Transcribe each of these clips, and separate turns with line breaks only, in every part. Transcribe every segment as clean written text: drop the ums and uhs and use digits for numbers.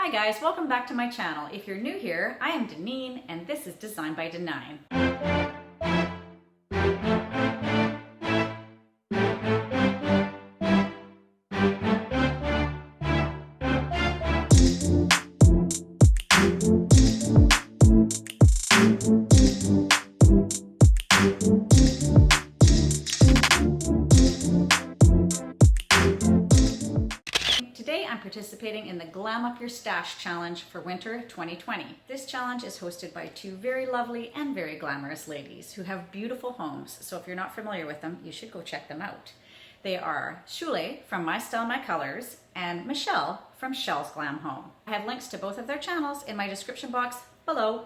Hi guys, welcome back to my channel. If you're new here, I am Deneen and this is Design by Denine. Today I'm participating in the Glam Up Your Stash Challenge for Winter 2020. This challenge is hosted by two very lovely and very glamorous ladies who have beautiful homes, so if you're not familiar with them, you should go check them out. They are Chelle from MyStyleMyColours and Michelle from Chelle's Glam Home. I have links to both of their channels in my description box below,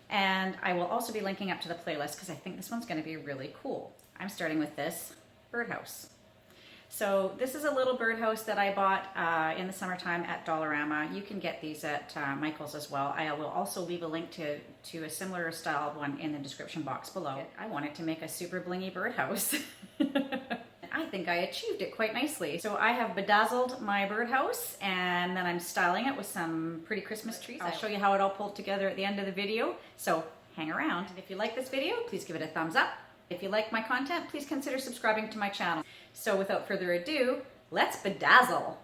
and I will also be linking up to the playlist because I think this one's going to be really cool. I'm starting with this birdhouse. So this is a little birdhouse that I bought in the summertime at Dollarama. You can get these at Michael's as well. I will also leave a link to a similar styled one in the description box below. I wanted to make a super blingy birdhouse. I think I achieved it quite nicely. So I have bedazzled my birdhouse and then I'm styling it with some pretty Christmas trees. I'll show you how it all pulled together at the end of the video. So hang around. And if you like this video, please give it a thumbs up. If you like my content, please consider subscribing to my channel. So without further ado, let's bedazzle.